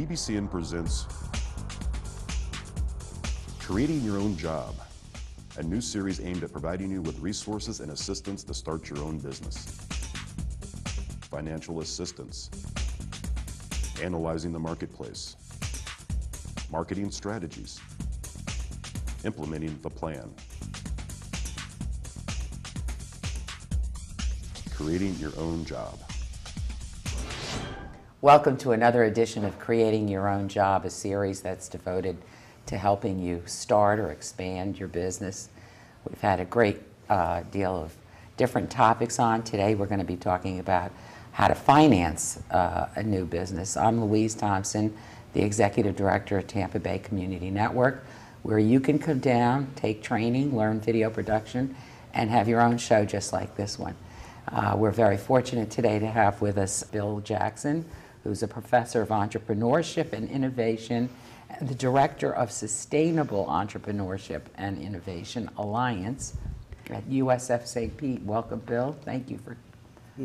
TBCN presents Creating Your Own Job, a new series aimed at providing you with resources and assistance to start your own business. Financial assistance, analyzing the marketplace, marketing strategies, implementing the plan, creating your own job. Welcome to another edition of Creating Your Own Job, a series that's devoted to helping you start or expand your business. We've had a great deal of different topics on. Today we're going to be talking about how to finance a new business. I'm Louise Thompson, the Executive Director of Tampa Bay Community Network, where you can come down, take training, learn video production, and have your own show just like this one. We're very fortunate today to have with us Bill Jackson, who's a professor of entrepreneurship and innovation and the director of Sustainable Entrepreneurship and Innovation Alliance at USF St. Pete. Welcome, Bill. Thank you for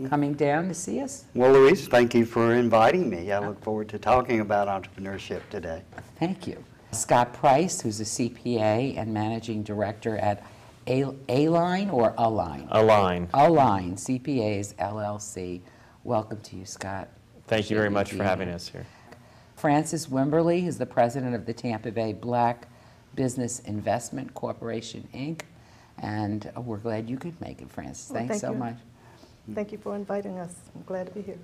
coming down to see us. Well, Louise, thank you for inviting me. I look forward to talking about entrepreneurship today. Thank you. Scott Price, who's a CPA and managing director at A-Line or A-Line? A-Line. A-Line, CPAs, LLC. Welcome to you, Scott. Thank you very much for having us here. Francis Wimberly is the president of the Tampa Bay Black Business Investment Corporation, Inc. And we're glad you could make it, Francis. Well, Thanks so much. Thank you for inviting us. I'm glad to be here.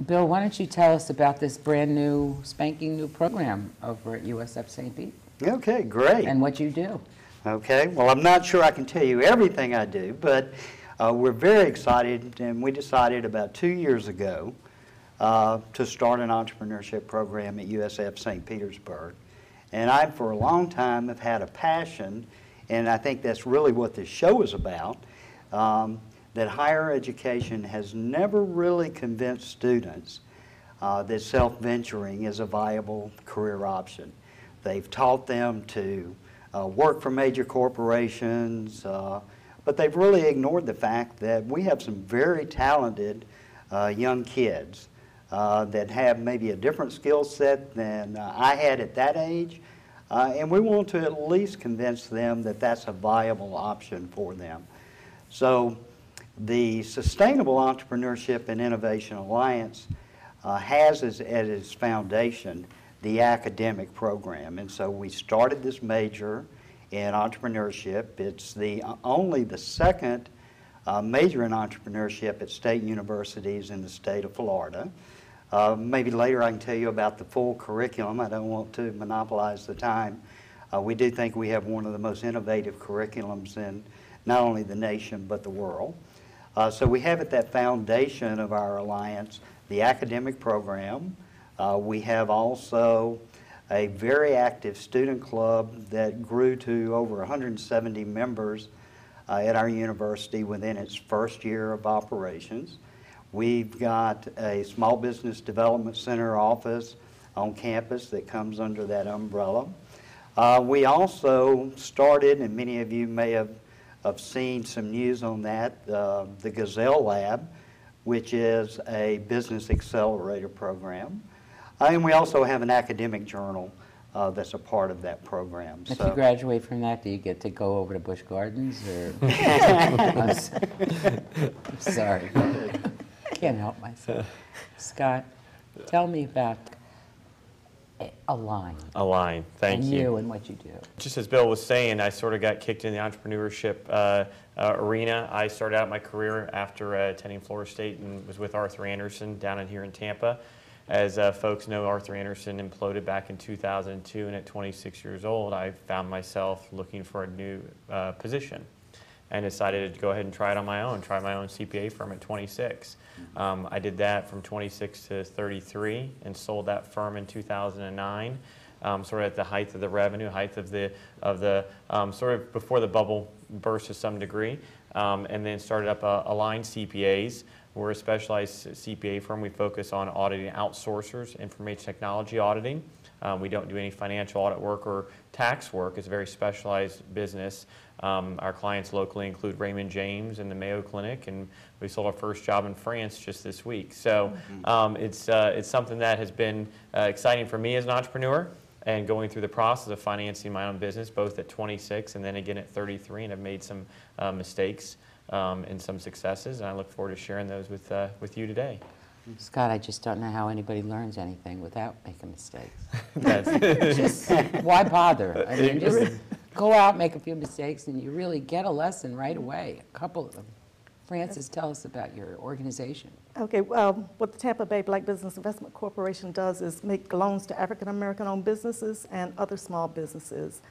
Bill, why don't you tell us about this brand new, spanking new program over at USF St. Pete? Okay, great. And what you do. Okay, well, I'm not sure I can tell you everything I do, but we're very excited, and we decided about 2 years ago to start an entrepreneurship program at USF St. Petersburg. And I, for a long time, have had a passion, and I think that's really what this show is about, that higher education has never really convinced students that self-venturing is a viable career option. They've taught them to work for major corporations, but they've really ignored the fact that we have some very talented young kids that have maybe a different skill set than I had at that age, and we want to at least convince them that that's a viable option for them. So the Sustainable Entrepreneurship and Innovation Alliance has as its foundation the academic program, and so we started this major in entrepreneurship. It's only the second major in entrepreneurship at state universities in the state of Florida. Maybe later I can tell you about the full curriculum. I don't want to monopolize the time. We do think we have one of the most innovative curriculums in not only the nation but the world. So we have at that foundation of our alliance the academic program. We have also a very active student club that grew to over 170 members at our university within its first year of operations. We've got a small business development center office on campus that comes under that umbrella. We also started, and many of you may have seen some news on that, the Gazelle Lab, which is a business accelerator program. And we also have an academic journal that's a part of that program. If you graduate from that, do you get to go over to Busch Gardens? Or I'm sorry. Can't help myself. Scott, tell me about A-Line. A-Line, thank you. And you and what you do. Just as Bill was saying, I sort of got kicked in the entrepreneurship arena. I started out my career after attending Florida State and was with Arthur Andersen down in here in Tampa. As folks know, Arthur Andersen imploded back in 2002, and at 26 years old, I found myself looking for a new position and decided to go ahead and try it on my own, try my own CPA firm at 26. I did that from 26 to 33 and sold that firm in 2009, sort of at the height of the revenue, height of the sort of before the bubble burst to some degree, and then started up Align CPAs. We're a specialized CPA firm. We focus on auditing outsourcers, information technology auditing. We don't do any financial audit work or tax work. It's a very specialized business. Our clients locally include Raymond James and the Mayo Clinic, and we sold our first job in France just this week. So it's something that has been exciting for me as an entrepreneur, and going through the process of financing my own business, both at 26 and then again at 33, and I've made some mistakes and some successes, and I look forward to sharing those with you today. Scott, I just don't know how anybody learns anything without making mistakes. That's Just, why bother? I mean, just go out, make a few mistakes, and you really get a lesson right away, a couple of them. Francis, tell us about your organization. Okay, what the Tampa Bay Black Business Investment Corporation does is make loans to African-American-owned businesses and other small businesses.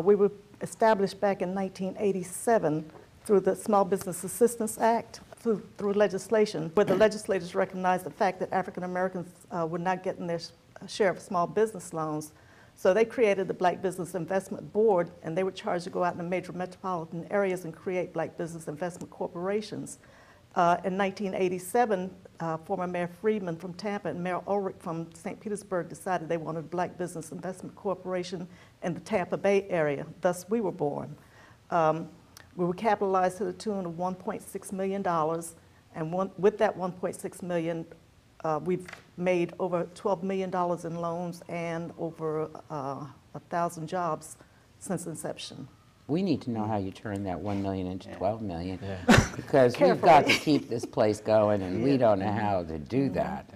We were established back in 1987 through the Small Business Assistance Act, through legislation, where the legislators recognized the fact that African-Americans were not getting their share of small business loans. So they created the Black Business Investment Board, and they were charged to go out in the major metropolitan areas and create Black Business Investment Corporations. In 1987, former Mayor Friedman from Tampa and Mayor Ulrich from St. Petersburg decided they wanted a Black Business Investment Corporation in the Tampa Bay area. Thus, we were born. We were capitalized to the tune of $1.6 million, and with that $1.6 million, we've made over $12 million in loans and over 1,000 jobs since inception. We need to know how you turn that 1 million into 12 million, because we've got to keep this place going, and we don't know how to do that.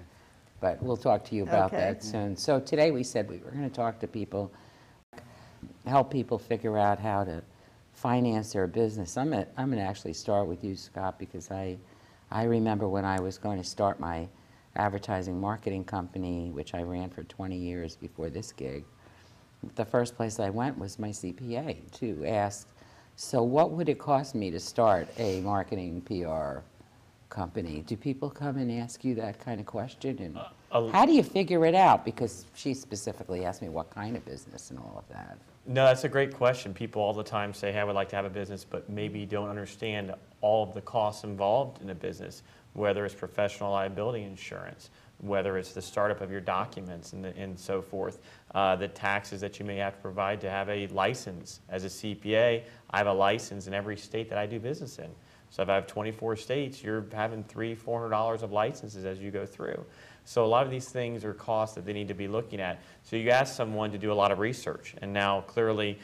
But we'll talk to you about that soon. So today we said we were going to talk to people, help people figure out how to finance their business. I'm going to actually start with you, Scott, because I remember when I was going to start my advertising marketing company, which I ran for 20 years before this gig. The first place I went was my CPA to ask, so what would it cost me to start a marketing PR company? Do people come and ask you that kind of question? And how do you figure it out? Because she specifically asked me what kind of business and all of that. No, that's a great question. People all the time say, hey, I would like to have a business, but maybe don't understand all of the costs involved in a business, whether it's professional liability insurance, whether it's the startup of your documents and so forth, the taxes that you may have to provide to have a license. As a CPA, I have a license in every state that I do business in. So if I have 24 states, you're having $300, $400 of licenses as you go through. So a lot of these things are costs that they need to be looking at. So you ask someone to do a lot of research, and now clearly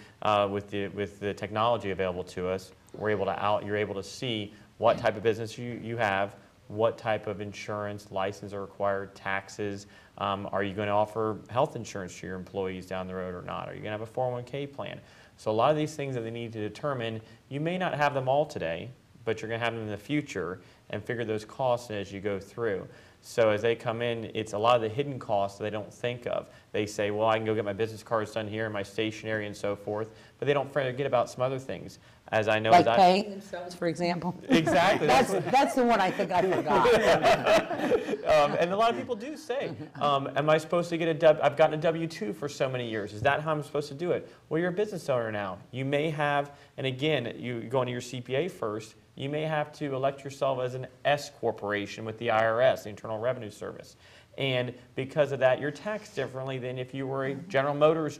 with the technology available to us, you're able to see what type of business you have, what type of insurance, license are required, taxes. Are you going to offer health insurance to your employees down the road or not? Are you going to have a 401k plan? So a lot of these things that they need to determine, you may not have them all today, but you're going to have them in the future, and figure those costs as you go through. So as they come in, it's a lot of the hidden costs that they don't think of. They say, well, I can go get my business cards done here, my stationery and so forth, but they don't forget about some other things. As I know, like paying themselves, for example? Exactly. That's the one I think I forgot. And a lot of people do say, am I supposed to get I've gotten a W-2 for so many years. Is that how I'm supposed to do it? Well, you're a business owner now. You may have, and again, you go into your CPA first, you may have to elect yourself as an S corporation with the IRS, the Internal Revenue Service. And because of that, you're taxed differently than if you were a General Motors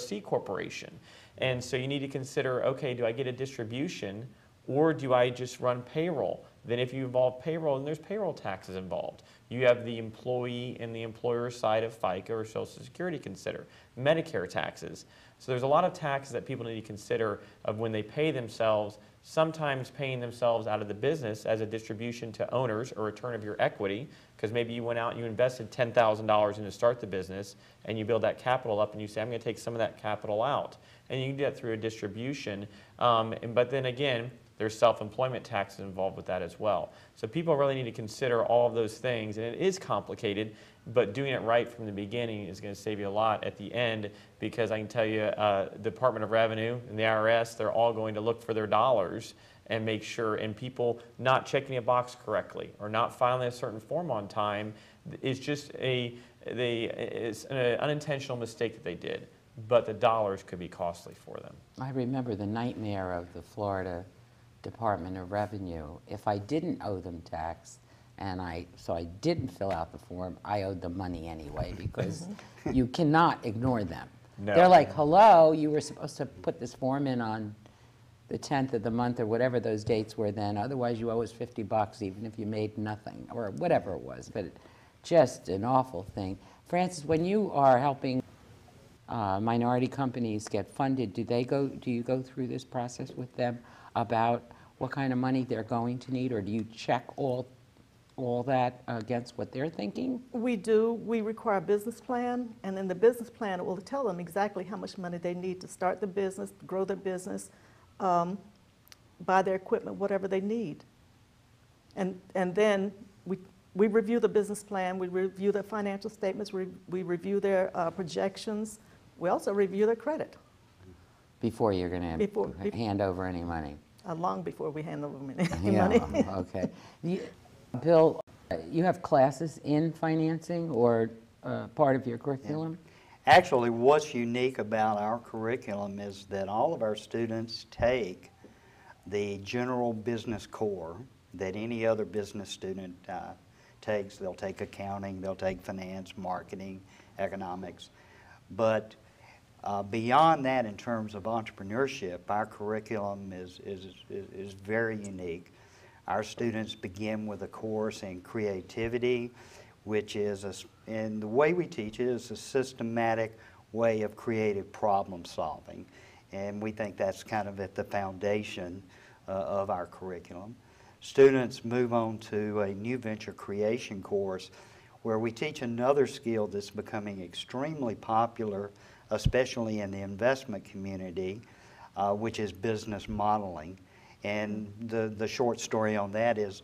C corporation. And so you need to consider, okay, do I get a distribution, or do I just run payroll? Then if you involve payroll, then there's payroll taxes involved. You have the employee and the employer side of FICA or Social Security consider, Medicare taxes. So there's a lot of taxes that people need to consider of when they pay themselves, sometimes paying themselves out of the business as a distribution to owners or return of your equity, because maybe you went out and you invested $10,000 in to start the business, and you build that capital up, and you say, I'm going to take some of that capital out. And you can do that through a distribution. But then again, there's self-employment taxes involved with that as well. So people really need to consider all of those things, and it is complicated, but doing it right from the beginning is going to save you a lot at the end, because I can tell you Department of Revenue and the IRS, they're all going to look for their dollars and make sure, and people not checking a box correctly or not filing a certain form on time is just it's an unintentional mistake that they did, but the dollars could be costly for them. I remember the nightmare of the Florida Department of Revenue. If I didn't owe them tax so I didn't fill out the form. I owed them money anyway because you cannot ignore them. No. They're like, hello, you were supposed to put this form in on the 10th of the month or whatever those dates were then. Otherwise, you owe us $50 even if you made nothing or whatever it was. But just an awful thing. Francis, when you are helping minority companies get funded, do you go through this process with them about what kind of money they're going to need, or do you check all that against what they're thinking? We do. We require a business plan, and in the business plan, it will tell them exactly how much money they need to start the business, grow their business, buy their equipment, whatever they need. And then we review the business plan, we review their financial statements, we review their projections. We also review their credit. Before you're going to hand over any money? Long before we hand over any Yeah, money. okay. Bill, you have classes in financing or part of your curriculum? Yeah. Actually, what's unique about our curriculum is that all of our students take the general business core that any other business student takes. They'll take accounting, they'll take finance, marketing, economics. But beyond that, in terms of entrepreneurship, our curriculum is very unique. Our students begin with a course in creativity, which is, and the way we teach it is a systematic way of creative problem solving. And we think that's kind of at the foundation of our curriculum. Students move on to a new venture creation course where we teach another skill that's becoming extremely popular, especially in the investment community, which is business modeling. And the short story on that is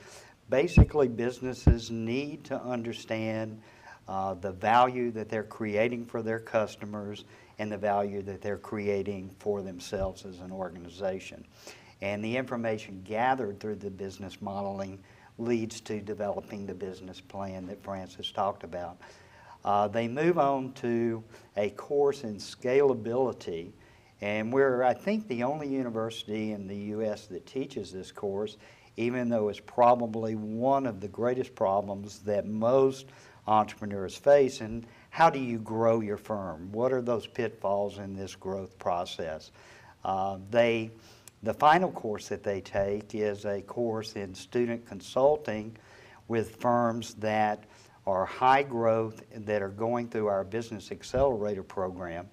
basically businesses need to understand the value that they're creating for their customers and the value that they're creating for themselves as an organization. And the information gathered through the business modeling leads to developing the business plan that Francis talked about. They move on to a course in scalability, and we're, I think, the only university in the U.S. that teaches this course, even though it's probably one of the greatest problems that most entrepreneurs face. And how do you grow your firm? What are those pitfalls in this growth process? The final course that they take is a course in student consulting with firms that are high growth that are going through our Business Accelerator program.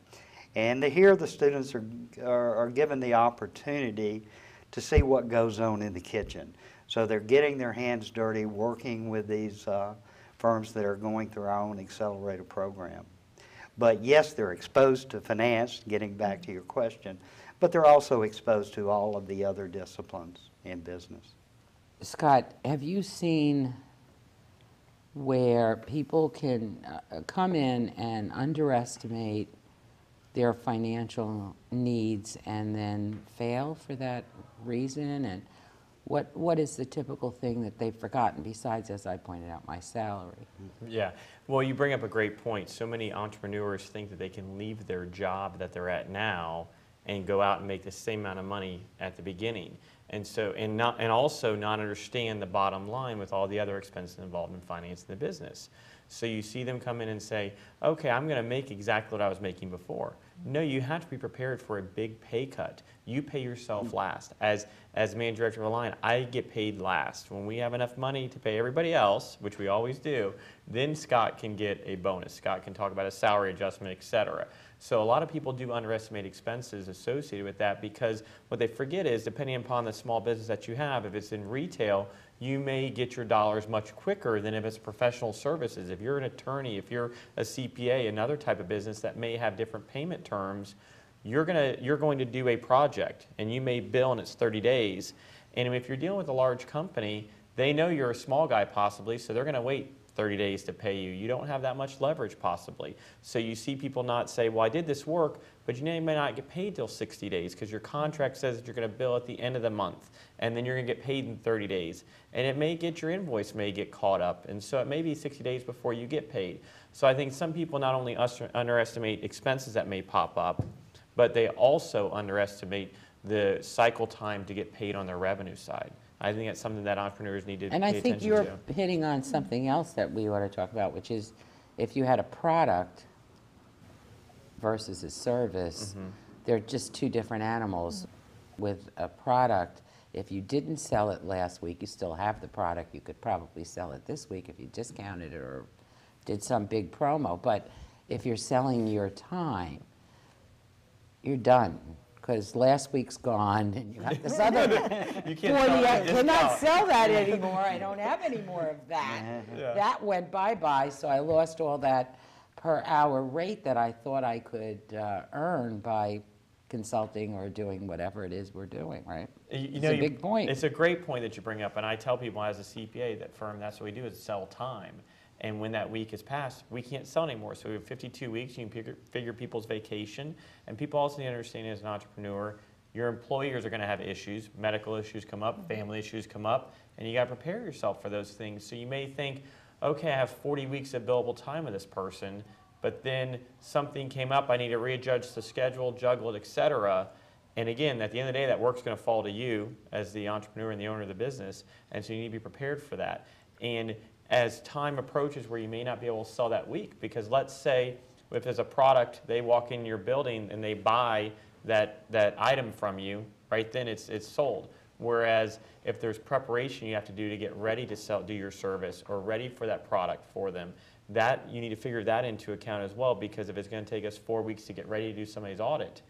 And here the students are given the opportunity to see what goes on in the kitchen. So they're getting their hands dirty working with these firms that are going through our own accelerator program. But yes, they're exposed to finance, getting back to your question, but they're also exposed to all of the other disciplines in business. Scott, have you seen where people can come in and underestimate their financial needs and then fail for that reason? And what is the typical thing that they've forgotten besides, as I pointed out, my salary? Yeah, well, you bring up a great point. So many entrepreneurs think that they can leave their job that they're at now and go out and make the same amount of money at the beginning. And so, and also not understand the bottom line with all the other expenses involved in financing the business. So you see them come in and say, okay, I'm going to make exactly what I was making before. No, you have to be prepared for a big pay cut. You pay yourself last. As manager director of a line, I get paid last. When we have enough money to pay everybody else, which we always do, then Scott can get a bonus. Scott can talk about a salary adjustment, etc. So a lot of people do underestimate expenses associated with that, because what they forget is, depending upon the small business that you have, if it's in retail, you may get your dollars much quicker than if it's professional services. If you're an attorney, if you're a CPA, another type of business that may have different payment terms, you're going to do a project and you may bill and it's 30 days. And if you're dealing with a large company, they know you're a small guy possibly, so they're going to wait 30 days to pay you. You don't have that much leverage possibly. So you see people not say, well, I did this work, but you may not get paid till 60 days because your contract says that you're going to bill at the end of the month, and then you're going to get paid in 30 days. And it may get, your invoice may get caught up, and so it may be 60 days before you get paid. So I think some people not only underestimate expenses that may pop up, but they also underestimate the cycle time to get paid on their revenue side. I think that's something that entrepreneurs need to And pay I attention think you're to. hitting on something else that we ought to talk about, which is if you had a product versus a service, they're just two different animals. With a product, if you didn't sell it last week, you still have the product. You could probably sell it this week if you discounted it or did some big promo. But if you're selling your time, you're done. Because last week's gone and you have this other You can't sell it at a I cannot discount. sell that anymore. I don't have any more of that. Yeah. That went bye-bye, so I lost all that per hour rate that I thought I could earn by consulting or doing whatever it is we're doing, right? It's a big point. It's a great point that you bring up, and I tell people as a CPA that firm, that's what we do is sell time. And when that week is passed, we can't sell anymore. So we have 52 weeks. You can figure people's vacation. And people also need to understand as an entrepreneur, your employers are going to have issues. Medical issues come up, family issues come up, and you got to prepare yourself for those things. So you may think, okay, I have 40 weeks of billable time with this person, but then something came up, I need to readjust the schedule, juggle it, et cetera. And again, at the end of the day, that work's going to fall to you as the entrepreneur and the owner of the business, and so you need to be prepared for that. And as time approaches where you may not be able to sell that week, because let's say if there's a product, they walk in your building and they buy that item from you, right then it's sold. Whereas if there's preparation you have to do to get ready to do your service or ready for that product for them, that you need to figure that into account as well, because if it's going to take us 4 weeks to get ready to do somebody's audit,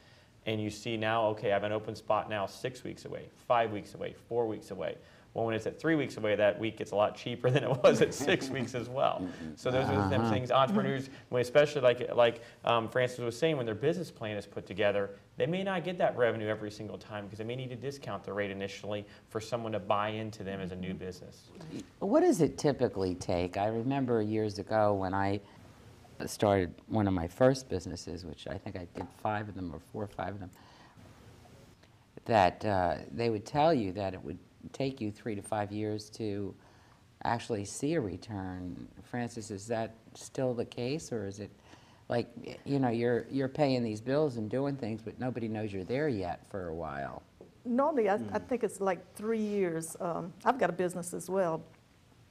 and you see now, okay, I have an open spot now 6 weeks away, 5 weeks away, 4 weeks away. Well, when it's at 3 weeks away, that week gets a lot cheaper than it was at 6 weeks as well. So those are the things entrepreneurs, especially like Francis was saying, when their business plan is put together, they may not get that revenue every single time because they may need to discount the rate initially for someone to buy into them as a new business. What does it typically take? I remember years ago when I started one of my first businesses, which I think I did 5 of them or 4 or 5 of them, that they would tell you that it would take you 3 to 5 years to actually see a return. Francis, is that still the case, or is it like, you know, you're paying these bills and doing things, but nobody knows you're there yet for a while? Normally, I think it's like 3 years. I've got a business as well,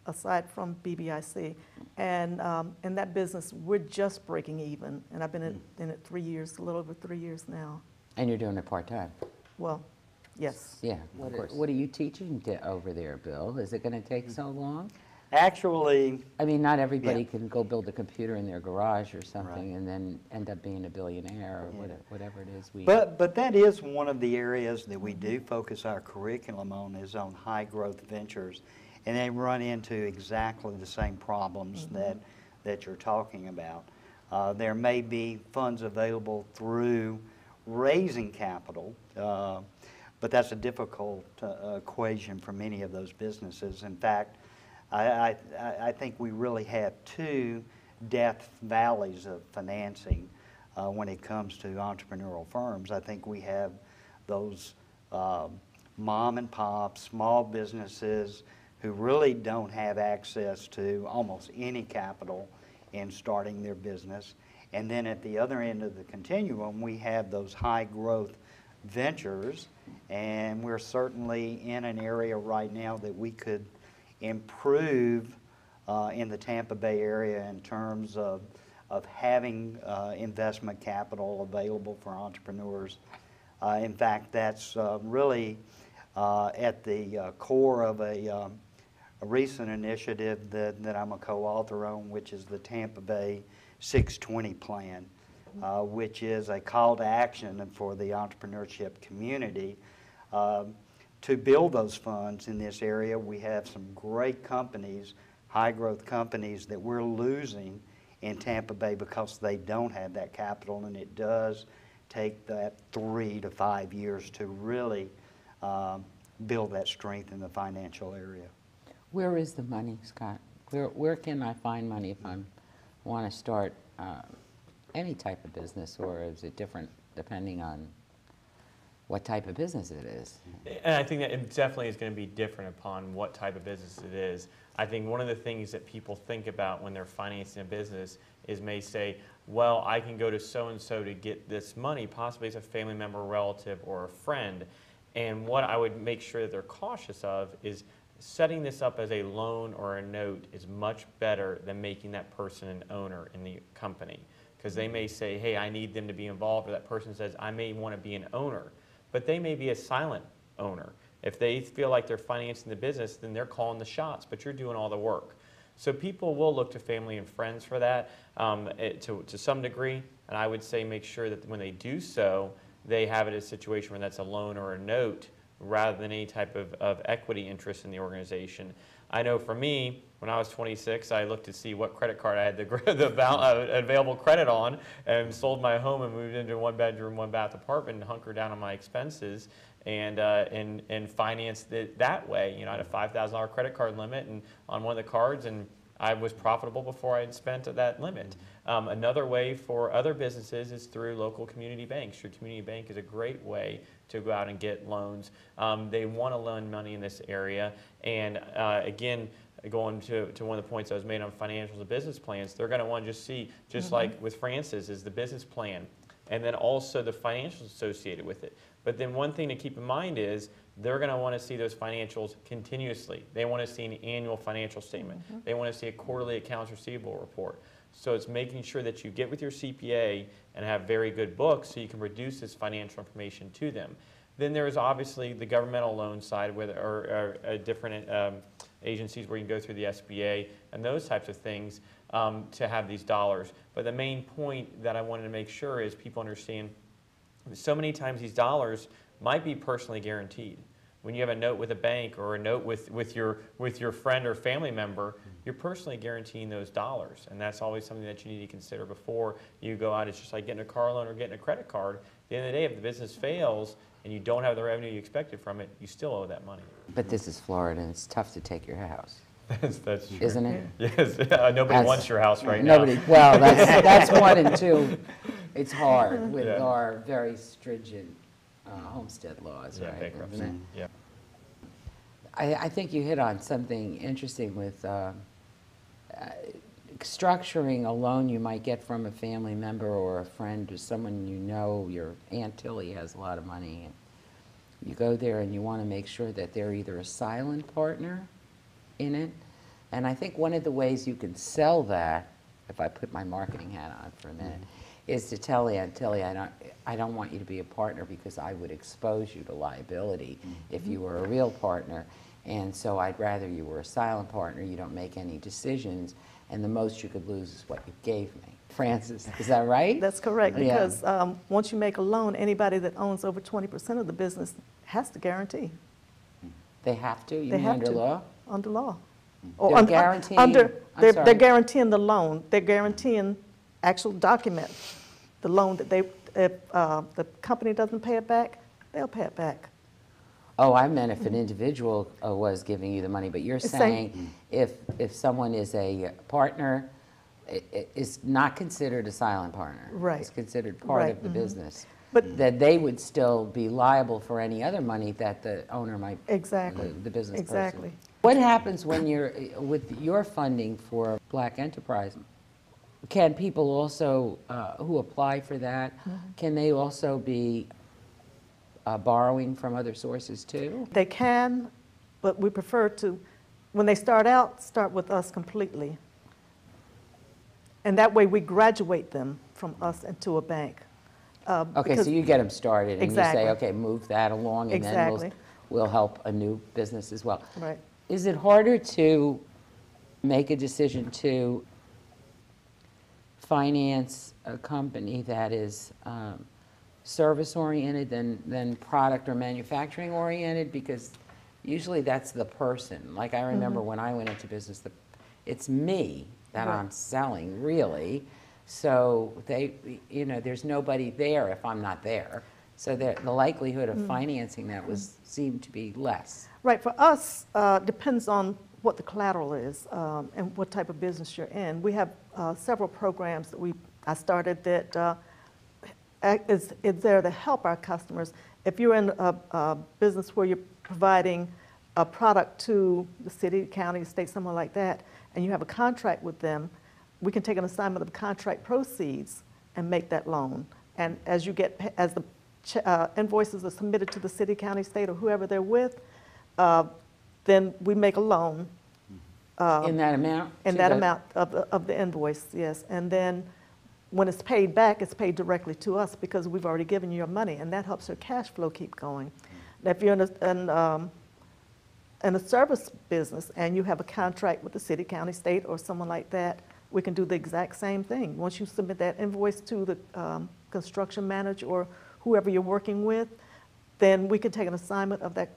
aside from BBIC, and in that business, we're just breaking even, and I've been in it 3 years, a little over 3 years now. And you're doing it part-time? Well, yes. Yeah. What are you teaching over there, Bill? Is it going to take so long? Actually, I mean, not everybody Yeah. can go build a computer in their garage or something Right. and then end up being a billionaire or whatever it is. but that is one of the areas that we do focus our curriculum on, is on high growth ventures. And they run into exactly the same problems that you're talking about. There may be funds available through raising capital, but that's a difficult equation for many of those businesses. In fact, I think we really have 2 death valleys of financing when it comes to entrepreneurial firms. I think we have those mom and pop, small businesses who really don't have access to almost any capital in starting their business. And then at the other end of the continuum, we have those high growth ventures, and we're certainly in an area right now that we could improve in the Tampa Bay area in terms of having investment capital available for entrepreneurs. In fact, that's really at the core of a recent initiative that I'm a co-author on, which is the Tampa Bay 620 plan, which is a call to action for the entrepreneurship community to build those funds in this area. We have some great companies, high growth companies, that we're losing in Tampa Bay because they don't have that capital, and it does take that 3 to 5 years to really build that strength in the financial area. Where is the money, Scott? Where can I find money if I want to start any type of business, or is it different depending on what type of business it is? And I think that it definitely is going to be different upon what type of business it is. I think one of the things that people think about when they're financing a business is may say, well, I can go to so-and-so to get this money, possibly it's a family member, relative, or a friend. And what I would make sure that they're cautious of is setting this up as a loan or a note is much better than making that person an owner in the company. Because they may say, hey, I need them to be involved, or that person says, I may want to be an owner. But they may be a silent owner. If they feel like they're financing the business, then they're calling the shots, but you're doing all the work. So people will look to family and friends for that to some degree, and I would say make sure that when they do so, they have it as a situation where that's a loan or a note rather than any type of equity interest in the organization. I know for me, when I was 26, I looked to see what credit card I had the available credit on, and sold my home and moved into a one-bedroom, one-bath apartment and hunkered down on my expenses and financed it that way. You know, I had a $5,000 credit card limit and on one of the cards, and I was profitable before I had spent that limit. Another way for other businesses is through local community banks. Your community bank is a great way to go out and get loans. They want to loan money in this area, and again, going to one of the points I was made on financials and business plans, they're going to want to just see, just like with Francis, is the business plan, and then also the financials associated with it. But then one thing to keep in mind is they're going to want to see those financials continuously. They want to see an annual financial statement. They want to see a quarterly accounts receivable report. So it's making sure that you get with your CPA and have very good books so you can produce this financial information to them. Then there is obviously the governmental loan side or different agencies where you can go through the SBA and those types of things to have these dollars. But the main point that I wanted to make sure is people understand so many times these dollars might be personally guaranteed. When you have a note with a bank or a note with your friend or family member, you're personally guaranteeing those dollars, and that's always something that you need to consider before you go out. It's just like getting a car loan or getting a credit card. At the end of the day, if the business fails and you don't have the revenue you expected from it, you still owe that money. But this is Florida, and it's tough to take your house. That's true. Isn't it? Yes. Nobody wants your house right nobody, now. Well, that's one, and two, it's hard with Yeah. our very stringent homestead laws, Yeah, right? bankruptcy. Isn't it? Yeah. I think you hit on something interesting with structuring a loan you might get from a family member or a friend or someone you know. Your Aunt Tilly has a lot of money, and you go there and you want to make sure that they're either a silent partner in it. And I think one of the ways you can sell that, if I put my marketing hat on for a minute, is to tell Aunt Tilly, I don't want you to be a partner because I would expose you to liability if you were a real partner. And so I'd rather you were a silent partner, you don't make any decisions, and the most you could lose is what you gave me. Francis, is that right? That's correct, Yeah. because once you make a loan, anybody that owns over 20% of the business has to guarantee. They have to? You They mean have under to. law? Under law. They're guaranteeing- I'm They're sorry. guaranteeing the loan. They're guaranteeing actual document, the loan that if the company doesn't pay it back, they'll pay it back. Oh, I meant if an individual was giving you the money, but you're It's saying if someone is a partner, is not considered a silent partner. Right. It's considered part Right, of the business. But- that they would still be liable for any other money that the owner might, Exactly. the business person. Exactly. What happens when you're, with your funding for Black Enterprise, can people also, who apply for that, can they also be borrowing from other sources too? They can, but we prefer to, when they start out, start with us completely. And that way we graduate them from us into a bank. Okay, Because- so you get them started and Exactly. you say, okay, move that along, and then Exactly. we'll help a new business as well. Right. Is it harder to make a decision to finance a company that is service-oriented than product or manufacturing-oriented? Because usually that's the person. Like I remember when I went into business, it's me that Right. I'm selling, really. So there's nobody there if I'm not there. So the likelihood of financing that seemed to be less. Right, for us, depends on what the collateral is and what type of business you're in. We have several programs that I started that is there to help our customers. If you're in a business where you're providing a product to the city, county, state, somewhere like that, and you have a contract with them, we can take an assignment of the contract proceeds and make that loan. And as the invoices are submitted to the city, county, state, or whoever they're with, then we make a loan. In that amount? In that amount of the invoice, yes. And then when it's paid back, it's paid directly to us because we've already given you your money, and that helps your cash flow keep going. Now, if you're in a service business and you have a contract with the city, county, state, or someone like that, we can do the exact same thing. Once you submit that invoice to the construction manager or whoever you're working with, then we can take an assignment of that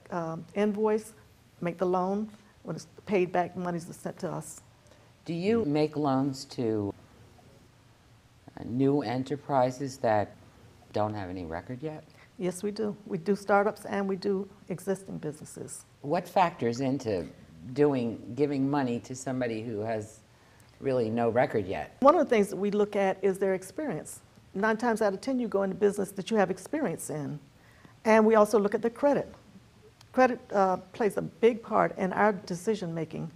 invoice, make the loan. When it's paid back, money's sent to us. Do you make loans to new enterprises that don't have any record yet? Yes, we do. We do startups and we do existing businesses. What factors into giving money to somebody who has really no record yet? One of the things that we look at is their experience. 9 times out of 10, you go into business that you have experience in. And we also look at the credit. Credit plays a big part in our decision-making,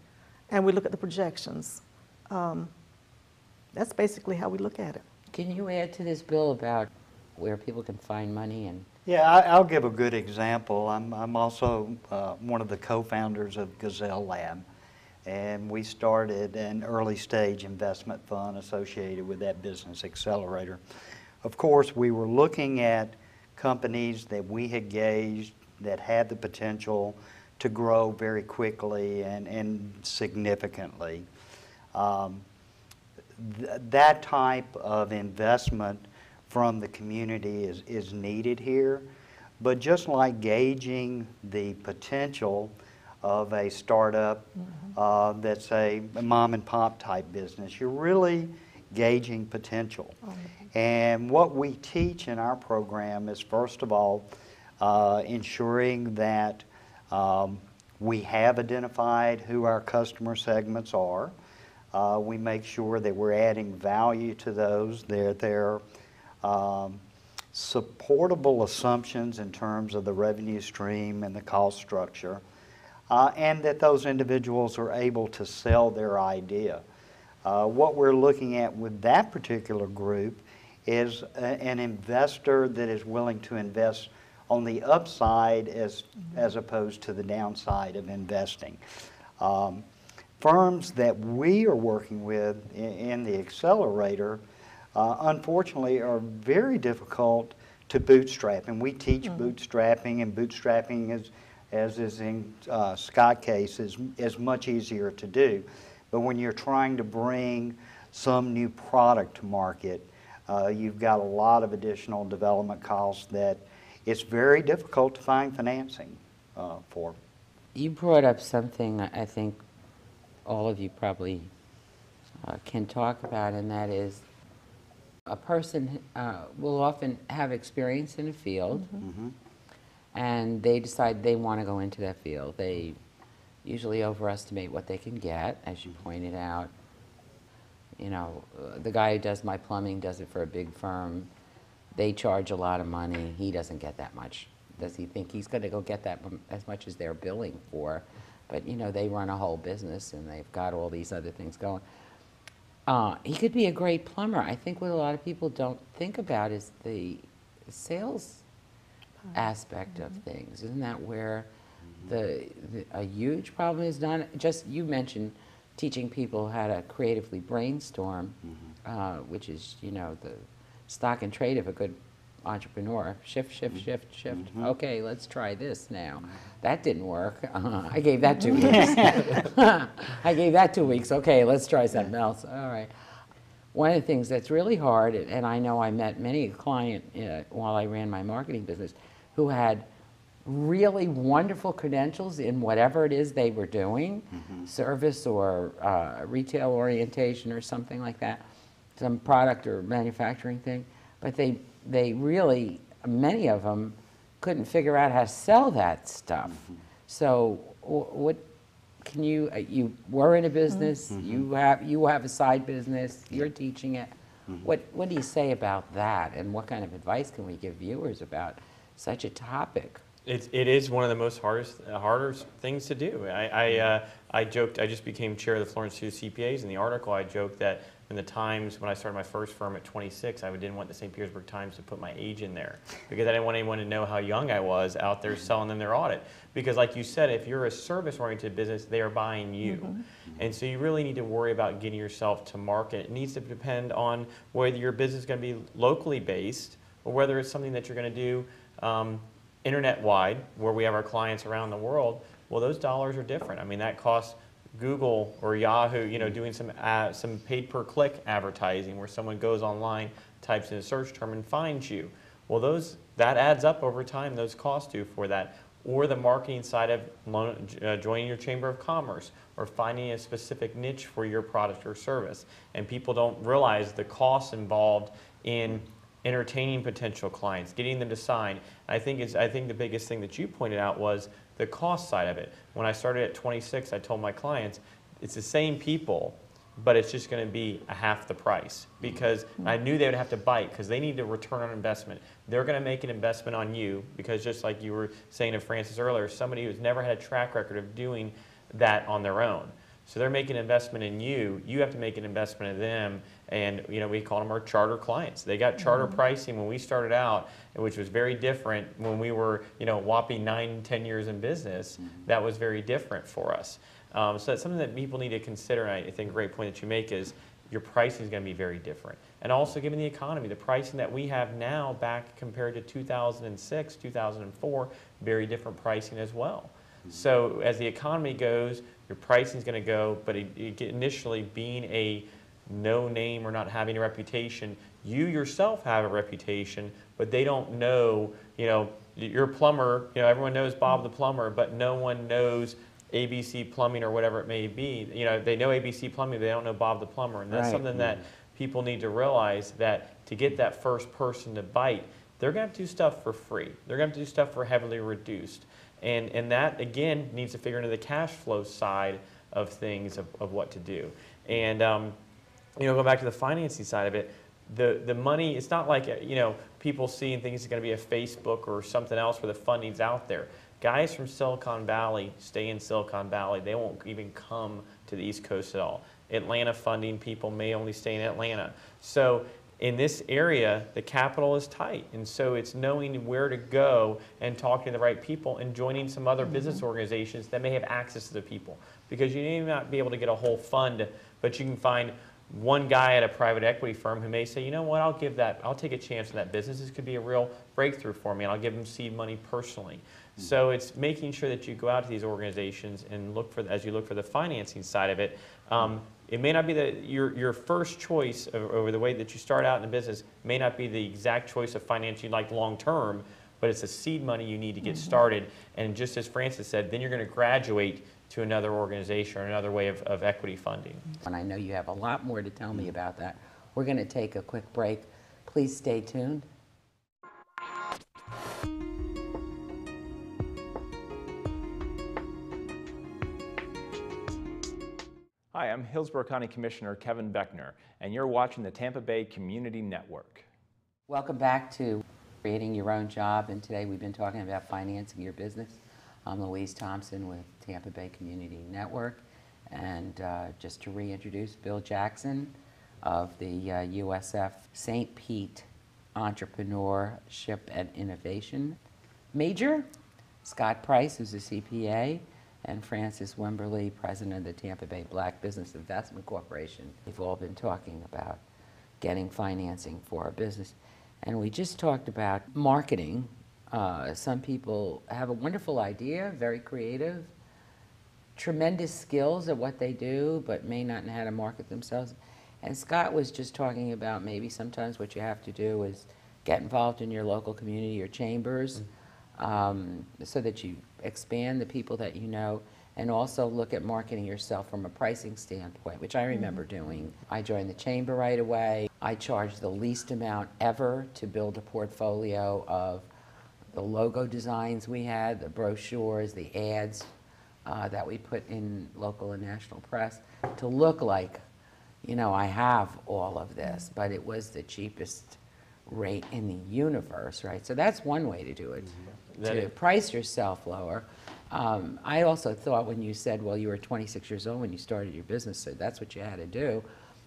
and we look at the projections. That's basically how we look at it. Can you add to this, Bill, about where people can find money? And Yeah, I'll give a good example. I'm also one of the co-founders of Gazelle Lab, and we started an early-stage investment fund associated with that business accelerator. Of course, we were looking at companies that we had gauged that had the potential to grow very quickly and significantly. That type of investment from the community is needed here, but just like gauging the potential of a startup that's a mom and pop type business, you're really gauging potential. And what we teach in our program is, first of all, ensuring that we have identified who our customer segments are. We make sure that we're adding value to those. They're supportable assumptions in terms of the revenue stream and the cost structure, and that those individuals are able to sell their idea. What we're looking at with that particular group is an investor that is willing to invest on the upside as opposed to the downside of investing. Firms that we are working with in the accelerator, unfortunately, are very difficult to bootstrap. And we teach bootstrapping, and bootstrapping, as is in Scott's case, is much easier to do. But when you're trying to bring some new product to market, you've got a lot of additional development costs that it's very difficult to find financing for. You brought up something I think all of you probably can talk about, and that is a person will often have experience in a field, and they decide they want to go into that field. They usually overestimate what they can get, as you pointed out. You know, the guy who does my plumbing does it for a big firm. They charge a lot of money. He doesn't get that much. Does he think he's going to go get that as much as they're billing for? But, you know, they run a whole business, and they've got all these other things going. He could be a great plumber. I think what a lot of people don't think about is the sales aspect of things. Isn't that where a huge problem is? Not just, you mentioned teaching people how to creatively brainstorm, which is, you know, the stock and trade of a good entrepreneur. Shift, shift, shift, shift. Okay, let's try this now. That didn't work. I gave that 2 weeks. I gave that 2 weeks. Okay, let's try something else. All right. One of the things that's really hard, and I know I met many clients while I ran my marketing business who had really wonderful credentials in whatever it is they were doing, service or retail orientation or something like that, some product or manufacturing thing, but they really, many of them, couldn't figure out how to sell that stuff. So what can you were in a business, you have a side business, you're teaching it. What do you say about that, and what kind of advice can we give viewers about such a topic? It is one of the most harder things to do. I joked, I just became chair of the Florence Institute of CPAs. In the article, I joked that in the Times, when I started my first firm at 26, I didn't want the St. Petersburg Times to put my age in there because I didn't want anyone to know how young I was out there selling them their audit. Because like you said, if you're a service-oriented business, they are buying you. And so you really need to worry about getting yourself to market. It needs to depend on whether your business is going to be locally based or whether it's something that you're going to do internet-wide, where we have our clients around the world. Well, those dollars are different. I mean, that costs Google or Yahoo, you know, doing some paid per click advertising where someone goes online, types in a search term and finds you. Well, that adds up over time, those costs do for that. Or the marketing side of joining your Chamber of Commerce or finding a specific niche for your product or service. And people don't realize the costs involved in entertaining potential clients, getting them to sign. I think the biggest thing that you pointed out was the cost side of it. When I started at 26, I told my clients, it's the same people, but it's just going to be half the price because I knew they would have to bite because they need a return on investment. They're going to make an investment on you because just like you were saying to Francis earlier, somebody who's never had a track record of doing that on their own. So they're making an investment in you. You have to make an investment in them. And you know, we call them our charter clients. They got charter pricing when we started out, which was very different when we were, you know, whopping 9-10 years in business. That was very different for us. So that's something that people need to consider. And I think a great point that you make is your pricing is going to be very different. And also given the economy, the pricing that we have now back compared to 2006, 2004, very different pricing as well. So as the economy goes, your pricing is going to go, but initially being a no name or not having a reputation, you yourself have a reputation, but they don't know, you know, you're a plumber, you know, everyone knows Bob the plumber, but no one knows ABC Plumbing or whatever it may be. You know, they know ABC Plumbing, but they don't know Bob the plumber. And that's something that people need to realize, that to get that first person to bite, they're going to have to do stuff for free. They're going to have to do stuff for heavily reduced. And that, again, needs to figure into the cash flow side of things of what to do. And, you know, go back to the financing side of it, the money, it's not like, you know, people seeing things is going to be a Facebook or something else where the funding's out there. Guys from Silicon Valley stay in Silicon Valley. They won't even come to the East Coast at all. Atlanta funding people may only stay in Atlanta. So in this area, the capital is tight, and so it's knowing where to go and talking to the right people and joining some other business organizations that may have access to the people. Because you may not be able to get a whole fund, but you can find one guy at a private equity firm who may say, you know what, I'll take a chance in that business. This could be a real breakthrough for me, and I'll give them seed money personally. So it's making sure that you go out to these organizations and look for, as you look for the financing side of it, it may not be your first choice or the way that you start out in the business may not be the exact choice of finance you'd like long term, but it's the seed money you need to get started. And just as Francis said, then you're going to graduate to another organization or another way of equity funding. And I know you have a lot more to tell me about that. We're going to take a quick break. Please stay tuned. Hi, I'm Hillsborough County Commissioner Kevin Beckner, and you're watching the Tampa Bay Community Network. Welcome back to Creating Your Own Job, and today we've been talking about financing your business. I'm Louise Thompson with Tampa Bay Community Network, and just to reintroduce Bill Jackson of the USF St. Pete Entrepreneurship and Innovation Major, Scott Price, who's a CPA, and Francis Wimberly, president of the Tampa Bay Black Business Investment Corporation. We've all been talking about getting financing for our business. And we just talked about marketing. Some people have a wonderful idea, very creative, tremendous skills at what they do, but may not know how to market themselves. And Scott was just talking about maybe sometimes what you have to do is get involved in your local community or chambers, so that you expand the people that you know, and also look at marketing yourself from a pricing standpoint, which I remember doing. I joined the chamber right away. I charged the least amount ever to build a portfolio of the logo designs we had, the brochures, the ads that we put in local and national press to look like, you know, I have all of this, but it was the cheapest rate in the universe, right? So that's one way to do it, to price yourself lower. I also thought when you said, well, you were 26 years old when you started your business, so that's what you had to do.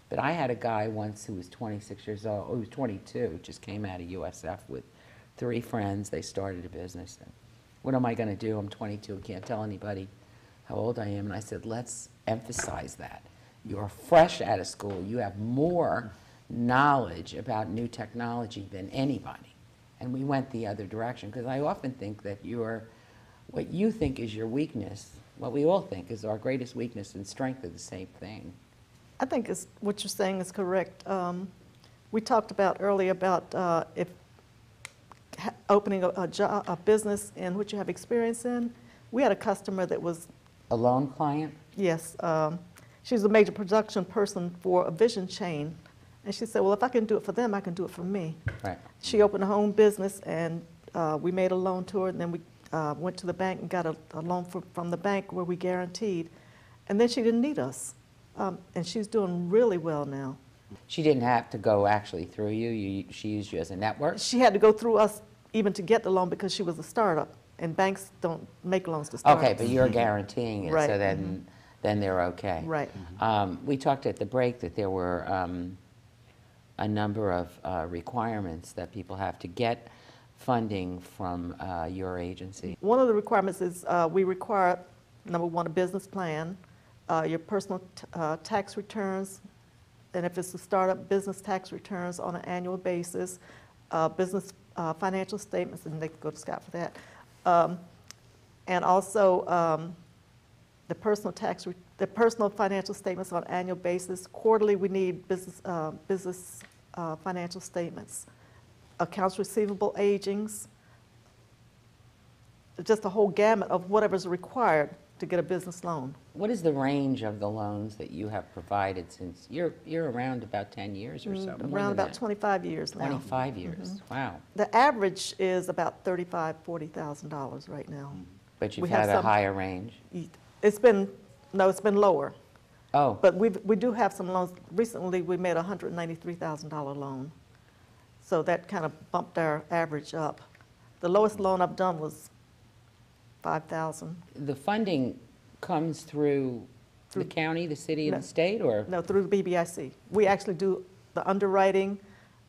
But I had a guy once who was 26 years old, who was 22, just came out of USF with 3 friends. They started a business. And what am I going to do? I'm 22, can't tell anybody how old I am. And I said, let's emphasize that. You're fresh out of school. You have more knowledge about new technology than anybody. And we went the other direction, because I often think that what you think is your weakness, what we all think is our greatest weakness and strength are the same thing. I think what you're saying is correct. We talked about earlier about if opening a business in which you have experience in. We had a customer that was... A loan client? Yes. She's a major production person for a vision chain. And she said, well, if I can do it for them, I can do it for me. Right. She opened her own business, and we made a loan to her, and then we went to the bank and got a loan from the bank where we guaranteed. And then she didn't need us. And she's doing really well now. She didn't have to go actually through you. She used you as a network? She had to go through us even to get the loan because she was a startup, and banks don't make loans to startups. Okay, but you're guaranteeing it, Right. so then they're okay. Right. We talked at the break that there were a number of requirements that people have to get funding from your agency. One of the requirements is we require, number one, a business plan, your personal tax returns, and if it's a startup, business tax returns on an annual basis, business financial statements, and they can go to Scott for that, and also the personal financial statements on an annual basis. Quarterly, we need business financial statements, accounts receivable agings, just a whole gamut of whatever's required to get a business loan. What is the range of the loans that you have provided since you're around about 10 years or so? Around about 25 years now. 25 years, wow. The average is about $35,000, $40,000 right now. But you've We have had a some- higher range? It's been lower. Oh, But we do have some loans. Recently, we made a $193,000 loan. So that kind of bumped our average up. The lowest loan I've done was $5,000. the funding comes through the county, the city, and No. the state, or? No, through the BBIC. We actually do the underwriting,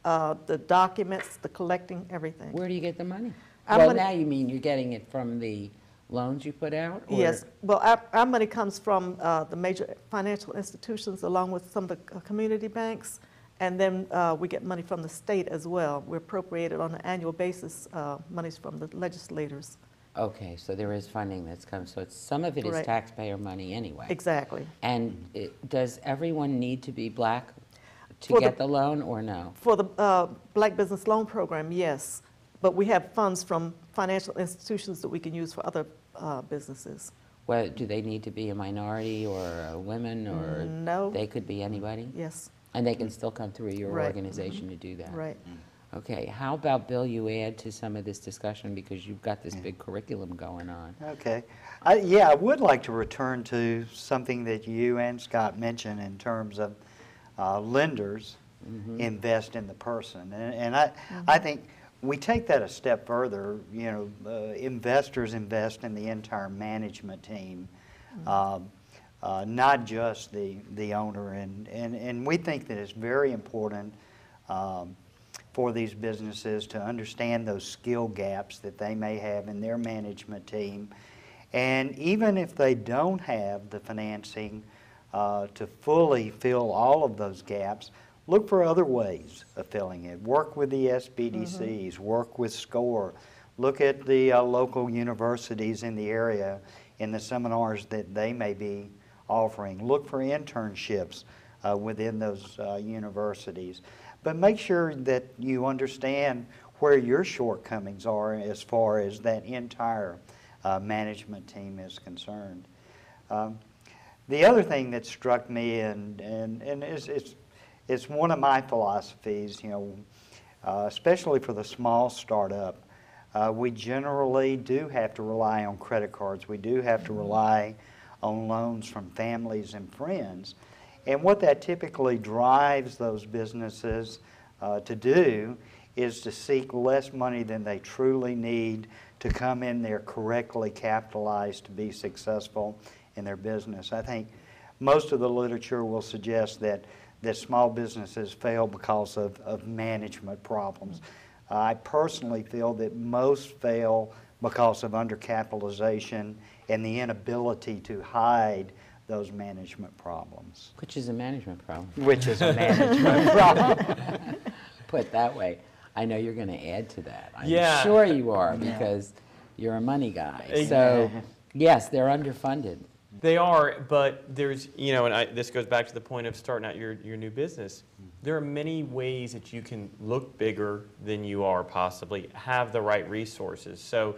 the documents, the collecting, everything. Where do you get the money? Our Well, money- now you mean you're getting it from the loans you put out? Or? Yes, well, our money comes from the major financial institutions along with some of the community banks, and then we get money from the state as well. We're appropriated on an annual basis, monies from the legislators. Okay, so there is funding that's come, so some of it is Right. taxpayer money anyway. Exactly. And does everyone need to be black to For the- get the loan, or no? For the Black Business Loan Program, yes, but we have funds from financial institutions that we can use for other businesses. Well, do they need to be a minority or a woman, or? No. They could be anybody? Yes, And they can still come through your Right. organization to do that? right. Okay, how about, Bill, you add to some of this discussion, because you've got this big curriculum going on? Okay. Yeah, I would like to return to something that you and Scott mentioned in terms of lenders invest in the person. And I think we take that a step further. You know, investors invest in the entire management team, not just the owner. And we think that it's very important for these businesses to understand those skill gaps that they may have in their management team. And even if they don't have the financing to fully fill all of those gaps, look for other ways of filling it. Work with the SBDCs, work with SCORE, look at the local universities in the area in the seminars that they may be offering. Look for internships within those universities. But make sure that you understand where your shortcomings are as far as that entire management team is concerned. The other thing that struck me, and it's one of my philosophies, you know, especially for the small startup, we generally do have to rely on credit cards. We do have to rely on loans from families and friends. And what that typically drives those businesses to do is to seek less money than they truly need to come in there correctly capitalized to be successful in their business. I think most of the literature will suggest that that small businesses fail because of management problems. I personally feel that most fail because of undercapitalization and the inability to hide those management problems. Which is a management problem. Which is a management problem. Put that way. I know you're going to add to that. I'm Yeah. sure you are, because you're a money guy. So, yes, they're underfunded. They are, but there's, and this goes back to the point of starting out your new business. There are many ways that you can look bigger than you are, possibly, have the right resources. So,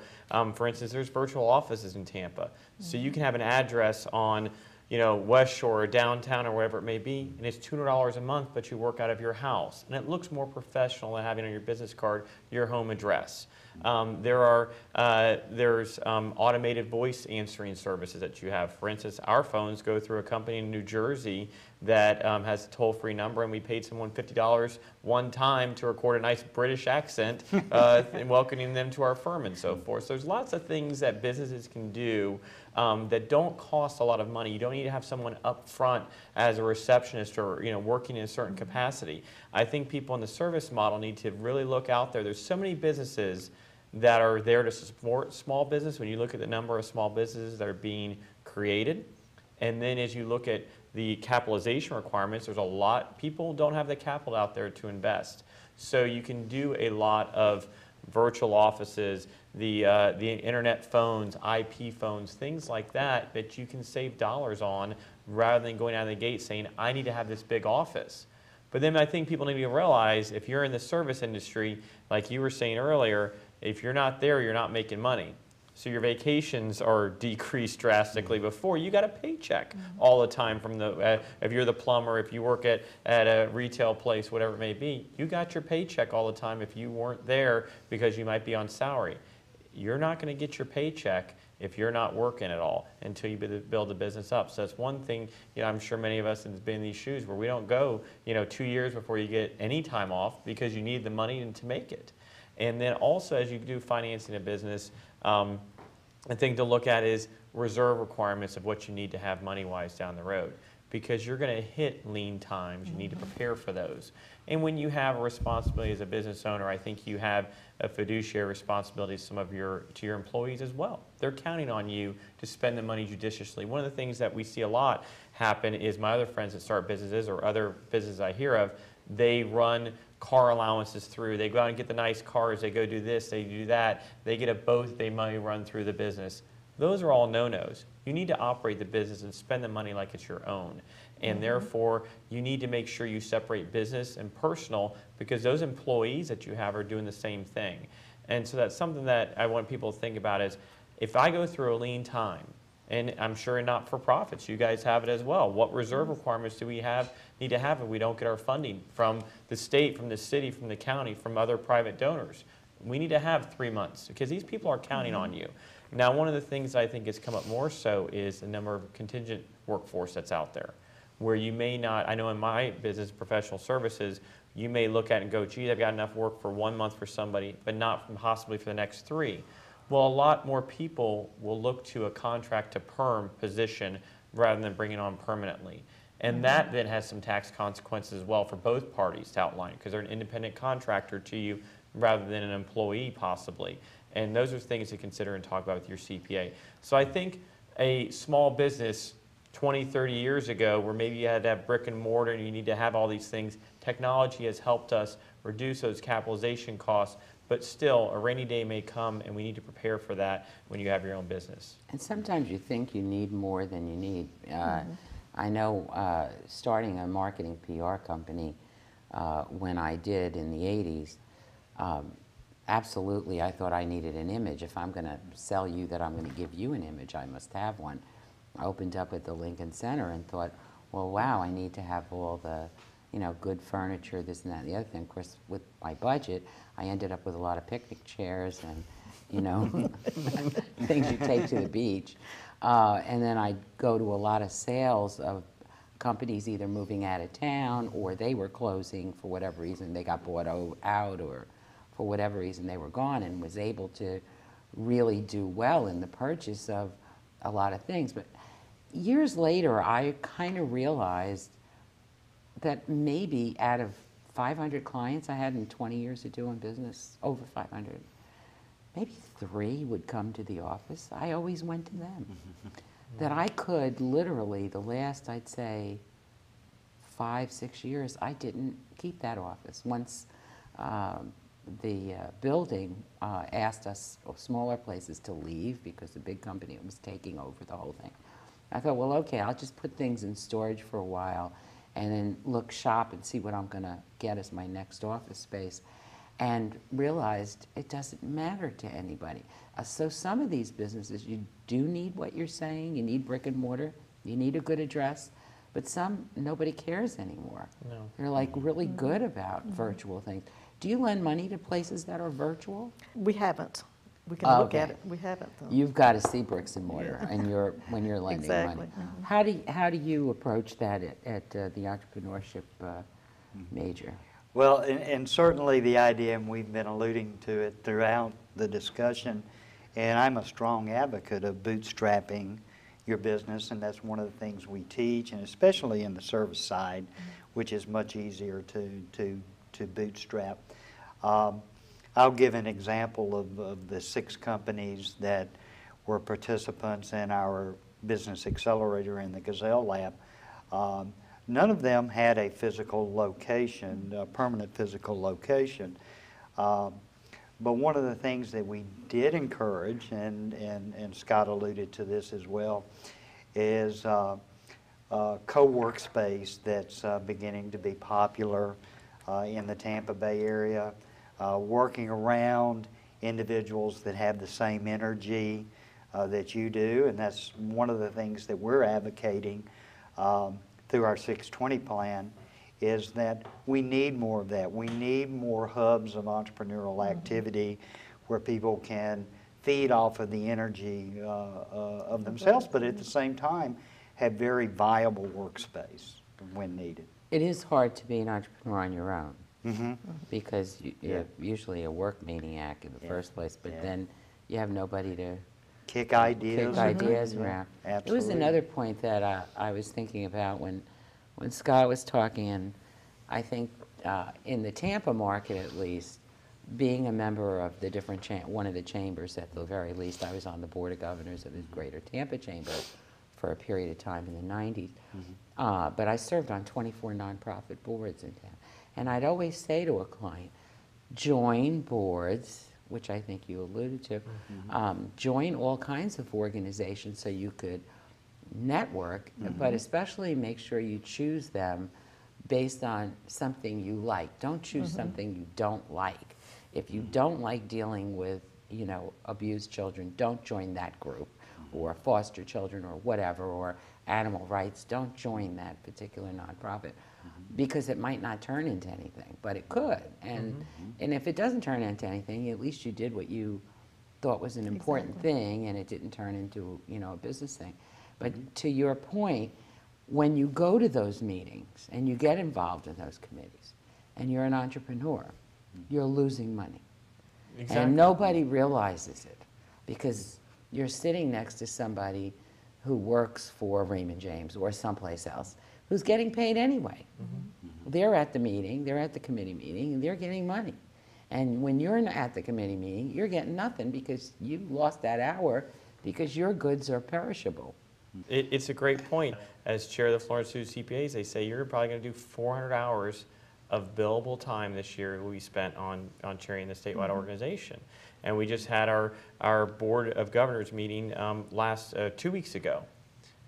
for instance, there's virtual offices in Tampa. So you can have an address on, West Shore or downtown or wherever it may be, and it's $200 a month, but you work out of your house. And it looks more professional than having on your business card your home address. There's automated voice answering services that you have. For instance, our phones go through a company in New Jersey that has a toll-free number, and we paid someone $50 one time to record a nice British accent and welcoming them to our firm and so forth. So there's lots of things that businesses can do that don't cost a lot of money. You don't need to have someone up front as a receptionist or working in a certain capacity. I think people in the service model need to really look out there. There's so many businesses that are there to support small business. When you look at the number of small businesses that are being created, and then as you look at the capitalization requirements, there's a lot. People don't have the capital out there to invest. So you can do a lot of virtual offices, the internet phones, IP phones, things like that, that you can save dollars on rather than going out of the gate saying, I need to have this big office. But then I think people need to realize if you're in the service industry, like you were saying earlier, if you're not there, you're not making money. So your vacations are decreased drastically. Before, you got a paycheck all the time from the, if you're the plumber, if you work at a retail place, whatever it may be, you got your paycheck all the time if you weren't there because you might be on salary. You're not going to get your paycheck if you're not working at all until you build the business up. So that's one thing, I'm sure many of us have been in these shoes where we don't go, 2 years before you get any time off because you need the money to make it. And then also as you do financing a business, the thing to look at is reserve requirements of what you need to have money-wise down the road. Because you're going to hit lean times, you need to prepare for those. And when you have a responsibility as a business owner, I think you have a fiduciary responsibility to your employees as well. They're counting on you to spend the money judiciously. One of the things that we see a lot happen is my other friends that start businesses or other businesses I hear of, they run car allowances through. They go out and get the nice cars. They go do this. They do that. They get a boat. They money run through the business. Those are all no-nos. You need to operate the business and spend the money like it's your own. And therefore, you need to make sure you separate business and personal because those employees that you have are doing the same thing. And so that's something that I want people to think about is if I go through a lean time, and I'm sure in not-for-profits, you guys have it as well. What reserve requirements do we need to have if we don't get our funding from the state, from the city, from the county, from other private donors? We need to have 3 months because these people are counting on you. Now, one of the things I think has come up more so is the number of contingent workforce that's out there, where you may not, I know in my business, professional services, you may look at it and go, gee, I've got enough work for 1 month for somebody, but not possibly for the next 3. Well, a lot more people will look to a contract to perm position rather than bringing on permanently. And that then has some tax consequences as well for both parties to outline because they're an independent contractor to you rather than an employee possibly. And those are things to consider and talk about with your CPA. So I think a small business 20, 30 years ago where maybe you had to have brick and mortar and you need to have all these things, technology has helped us reduce those capitalization costs. But still, a rainy day may come, and we need to prepare for that when you have your own business. And sometimes you think you need more than you need. I know starting a marketing PR company when I did in the 80s, absolutely I thought I needed an image. If I'm going to sell you that I'm going to give you an image, I must have one. I opened up at the Lincoln Center and thought, well, wow, I need to have all the good furniture, this and that and the other thing. Of course, with my budget, I ended up with a lot of picnic chairs and, things you take to the beach. And then I'd go to a lot of sales of companies either moving out of town or they were closing for whatever reason. They got bought out or for whatever reason they were gone and was able to really do well in the purchase of a lot of things. But years later, I kind of realized that maybe out of 500 clients I had in 20 years of doing business, over 500, maybe 3 would come to the office. I always went to them. That I could literally, the last, I'd say, 5, 6 years, I didn't keep that office. Once the building asked us, smaller places, to leave because the big company was taking over the whole thing. I thought, well, okay, I'll just put things in storage for a while and then shop and see what I'm going to get as my next office space, and realized it doesn't matter to anybody. So some of these businesses, you do need what you're saying. You need brick and mortar. You need a good address. But some, nobody cares anymore. No. They're like really good about virtual things. Do you lend money to places that are virtual? We haven't. We can look at it. We haven't, though. You've got to see bricks and mortar and when you're lending Exactly. money. How do you approach that at the entrepreneurship major? Well, and certainly the idea, and we've been alluding to it throughout the discussion, and I'm a strong advocate of bootstrapping your business, and that's one of the things we teach, and especially in the service side, which is much easier to bootstrap. I'll give an example of the 6 companies that were participants in our Business Accelerator in the Gazelle Lab. None of them had a physical location, a permanent physical location. But one of the things that we did encourage, and Scott alluded to this as well, is co-work space that's beginning to be popular in the Tampa Bay area, working around individuals that have the same energy that you do, and that's one of the things that we're advocating through our 620 plan, is that we need more of that. We need more hubs of entrepreneurial activity where people can feed off of the energy of themselves, but at the same time have very viable workspace when needed. It is hard to be an entrepreneur on your own because you're usually a work maniac in the first place, but then you have nobody to Kick ideas around. Absolutely. It was another point that I was thinking about when Scott was talking, and I think in the Tampa market at least, being a member of the different one of the chambers at the very least, I was on the board of governors of the Greater Tampa Chamber for a period of time in the 90s. But I served on 24 nonprofit boards in town. And I'd always say to a client, join boards, which I think you alluded to, join all kinds of organizations so you could network, but especially make sure you choose them based on something you like. Don't choose something you don't like. If you don't like dealing with, abused children, don't join that group, or foster children or whatever, or animal rights, don't join that particular nonprofit because it might not turn into anything, but it could. And if it doesn't turn into anything, at least you did what you thought was an important thing, and it didn't turn into, a business thing. But to your point, when you go to those meetings and you get involved in those committees and you're an entrepreneur, you're losing money. Exactly. And nobody realizes it because you're sitting next to somebody who works for Raymond James or someplace else who's getting paid anyway. They're at the meeting, they're at the committee meeting, and they're getting money. And when you're at the committee meeting, you're getting nothing because you lost that hour because your goods are perishable. It's a great point. As chair of the Florida Institute of CPAs, they say you're probably going to do 400 hours of billable time this year we spent on chairing the statewide organization. And we just had our Board of Governors meeting 2 weeks ago.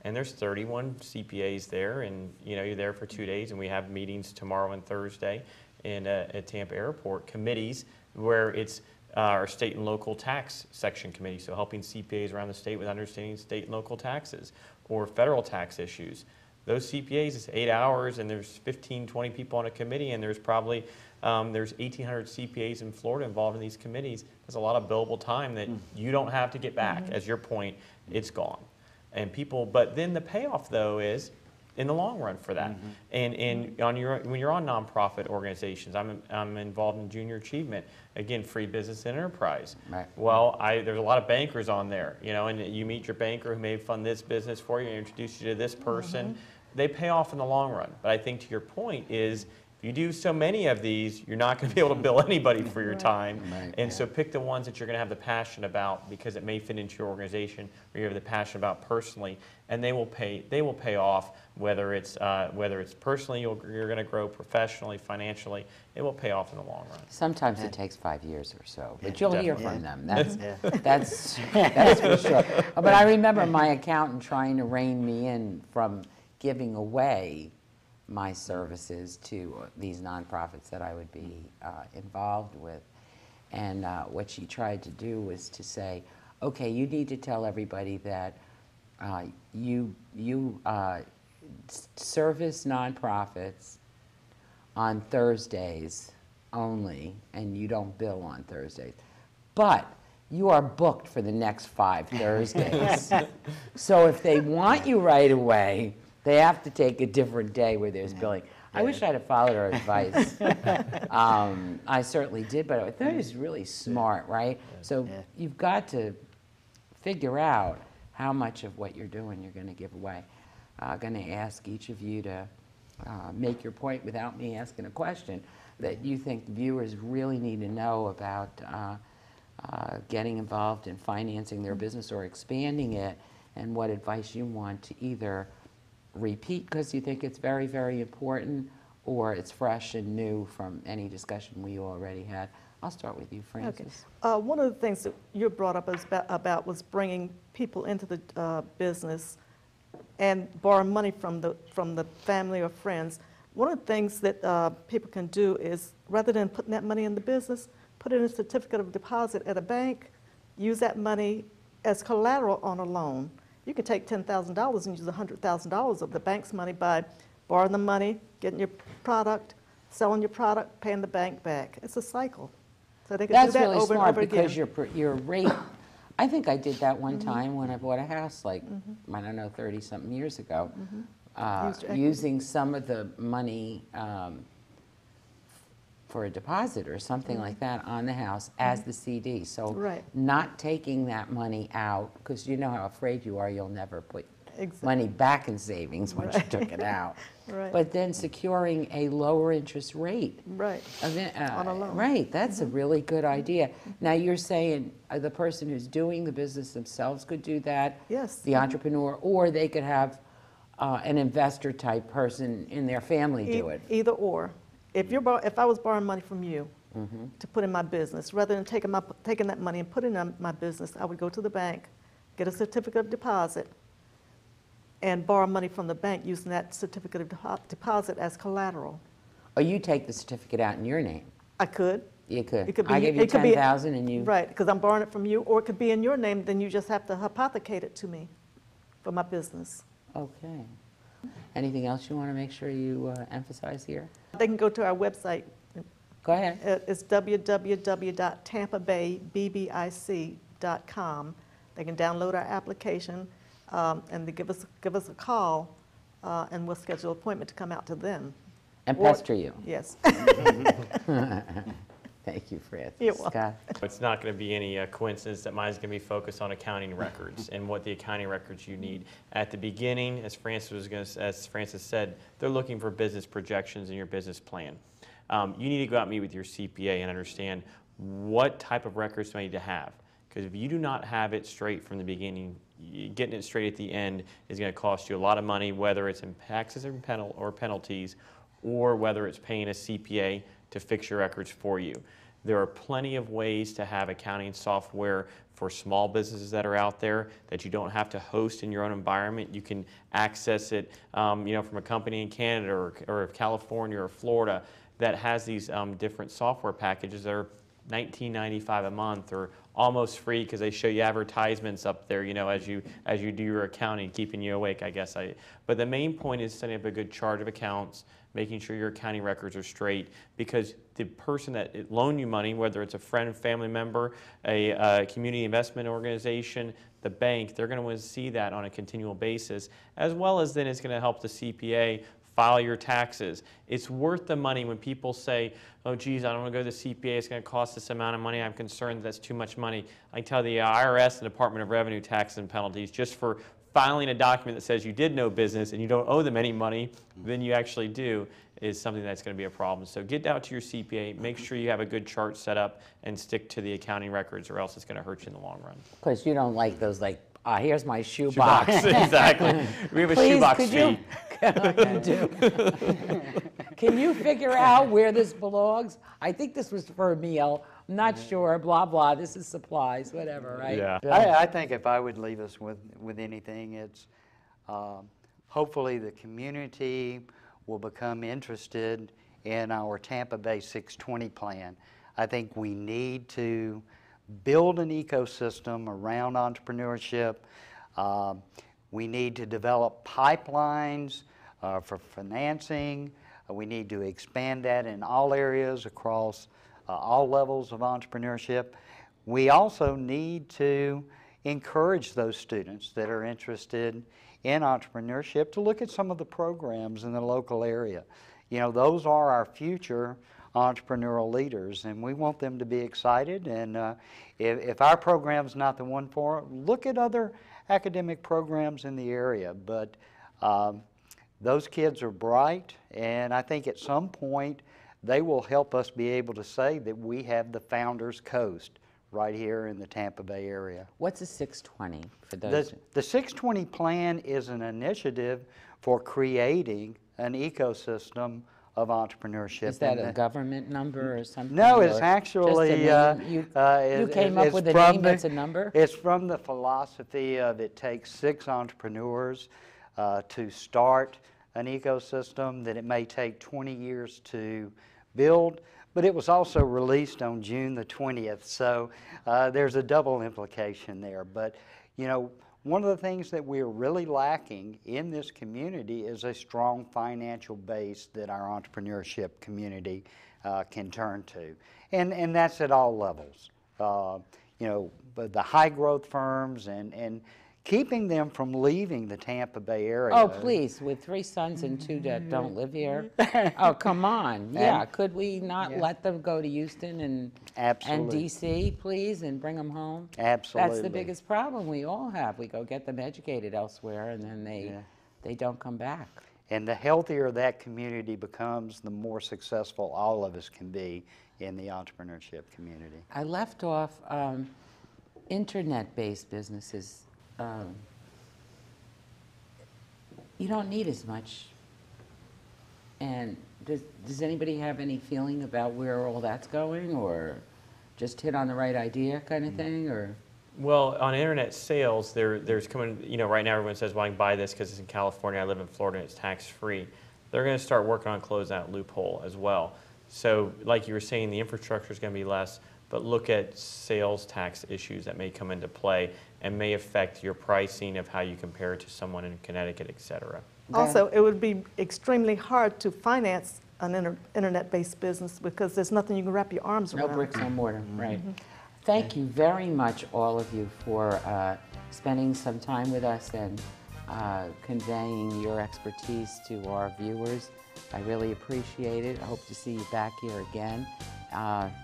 And there's 31 CPAs there, and you're there for 2 days, and we have meetings tomorrow and Thursday at Tampa Airport, committees where it's our state and local tax section committee, so helping CPAs around the state with understanding state and local taxes or federal tax issues. Those CPAs, it's 8 hours, and there's 15, 20 people on a committee, and there's probably there's 1,800 CPAs in Florida involved in these committees. There's a lot of billable time that you don't have to get back. As your point, it's gone. And but then the payoff though is in the long run for that. And when you're on nonprofit organizations, I'm involved in junior achievement, again, free business and enterprise. Right. Well, there's a lot of bankers on there, and you meet your banker who may fund this business for you, introduce you to this person, they pay off in the long run. But I think to your point is, if you do so many of these, you're not going to be able to bill anybody for your time. Right. And so pick the ones that you're going to have the passion about, because it may fit into your organization, or you have the passion about personally, and they will pay off, whether it's personally you're going to grow, professionally, financially. It will pay off in the long run. Sometimes it takes 5 years or so, but you'll definitely. hear from them. That's for sure. But I remember my accountant trying to rein me in from giving away my services to these nonprofits that I would be involved with. And what she tried to do was to say, okay, you need to tell everybody that you service nonprofits on Thursdays only, and you don't bill on Thursdays. But you are booked for the next 5 Thursdays. So if they want you right away, they have to take a different day where there's billing. I wish I'd have followed her advice. I certainly did, but I thought it was really smart, right? So you've got to figure out how much of what you're doing you're going to give away. I'm going to ask each of you to make your point without me asking a question that you think viewers really need to know about getting involved in financing their business or expanding it, and what advice you want to either repeat because you think it's very, very important, or it's fresh and new from any discussion we already had. I'll start with you, Frances. Okay. One of the things that you brought up was bringing people into the business and borrow money from the family or friends. One of the things that people can do is, rather than putting that money in the business, put it in a certificate of deposit at a bank, use that money as collateral on a loan. You can take $10,000 and use $100,000 of the bank's money by borrowing the money, getting your product, selling your product, paying the bank back. It's a cycle. So they can do that really over smart and over because again. your rate, I think I did that one time when I bought a house, like, I don't know, 30-something years ago, using some of the money for a deposit or something like that on the house as the CD. So not taking that money out, because you know how afraid you are you'll never put money back in savings once you took it out. But then securing a lower interest rate. On a loan. Right, that's a really good idea. Now you're saying the person who's doing the business themselves could do that? Yes. The entrepreneur, or they could have an investor type person in their family do it? Either or. If I was borrowing money from you to put in my business, rather than taking that money and putting it in my business, I would go to the bank, get a certificate of deposit, and borrow money from the bank using that certificate of deposit as collateral. Or you take the certificate out in your name? I could. You could. It could be, I give you $10,000 and you... Right, because I'm borrowing it from you, or it could be in your name, then you just have to hypothecate it to me for my business. Okay. Anything else you want to make sure you emphasize here? They can go to our website. Go ahead. It's www.tampabayBBIC.com. They can download our application and they give us a call, and we'll schedule an appointment to come out to them. And pester you. Yes. Thank you, Frances. You're welcome. Scott? It's not going to be any coincidence that mine's going to be focused on accounting records and what the accounting records you need. At the beginning, as Frances said, they're looking for business projections in your business plan. You need to go out and meet with your CPA and understand what type of records do I need to have. Because if you do not have it straight from the beginning, getting it straight at the end is going to cost you a lot of money, whether it's in taxes or penalties, or whether it's paying a CPA to fix your records for you. There are plenty of ways to have accounting software for small businesses that are out there that you don't have to host in your own environment. You can access it from a company in Canada or California or Florida that has these different software packages that are $19.95 a month or almost free because they show you advertisements up there, as you do your accounting, keeping you awake, I guess. But the main point is setting up a good chart of accounts, making sure your accounting records are straight, because the person that loaned you money, whether it's a friend, family member, a community investment organization, the bank, they're going to want to see that on a continual basis, as well as then it's going to help the CPA file your taxes. It's worth the money when people say, oh geez, I don't want to go to the CPA, it's going to cost this amount of money, I'm concerned that's too much money. I tell the IRS and Department of Revenue taxes and penalties just for filing a document that says you did no business and you don't owe them any money than you actually do is something that's going to be a problem. So get out to your CPA, make sure you have a good chart set up, and stick to the accounting records, or else it's going to hurt you in the long run. Because you don't like those, like, here's my shoebox. Exactly. We have a Please, shoebox could fee. Can you figure out where this belongs? I think this was for a meal. I'm not sure, blah, blah, this is supplies, whatever, right? Yeah. Bill? I think if I would leave us with anything, it's hopefully the community will become interested in our Tampa Bay 620 plan. I think we need to build an ecosystem around entrepreneurship. We need to develop pipelines for financing. We need to expand that in all areas across all levels of entrepreneurship. We also need to encourage those students that are interested in entrepreneurship to look at some of the programs in the local area. You know, those are our future entrepreneurial leaders, and we want them to be excited. And if our program's not the one for them, look at other academic programs in the area. But those kids are bright, and I think at some point they will help us be able to say that we have the Founders Coast right here in the Tampa Bay area. What's a 620 for those? The 620 plan is an initiative for creating an ecosystem of entrepreneurship. Is that a government number or something? No, it's or actually... just a name? You came up with a name that's a number? It's from the philosophy of it takes 6 entrepreneurs to start an ecosystem that it may take 20 years to build. But it was also released on June the 20th, so there's a double implication there. But, you know, one of the things that we're really lacking in this community is a strong financial base that our entrepreneurship community can turn to. And that's at all levels. You know, but the high growth firms and keeping them from leaving the Tampa Bay area. Oh, please, with 3 sons and 2 that don't live here. Oh, come on. Yeah, could we not let them go to Houston and D.C., please, and bring them home? Absolutely. That's the biggest problem we all have. We go get them educated elsewhere, and then they don't come back. And the healthier that community becomes, the more successful all of us can be in the entrepreneurship community. I left off internet-based businesses. You don't need as much. And does anybody have any feeling about where all that's going, or just hit on the right idea kind of thing, or? Well, on internet sales, there's coming, you know, right now everyone says, well, I can buy this because it's in California, I live in Florida, and it's tax-free. They're going to start working on closing that loophole as well. So like you were saying, the infrastructure is going to be less, but look at sales tax issues that may come into play and may affect your pricing of how you compare it to someone in Connecticut, et cetera. Also, it would be extremely hard to finance an internet-based business because there's nothing you can wrap your arms around. No bricks, no mortar, right. Thank you very much, all of you, for spending some time with us and conveying your expertise to our viewers. I really appreciate it. I hope to see you back here again.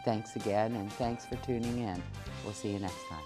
Thanks again, and thanks for tuning in. We'll see you next time.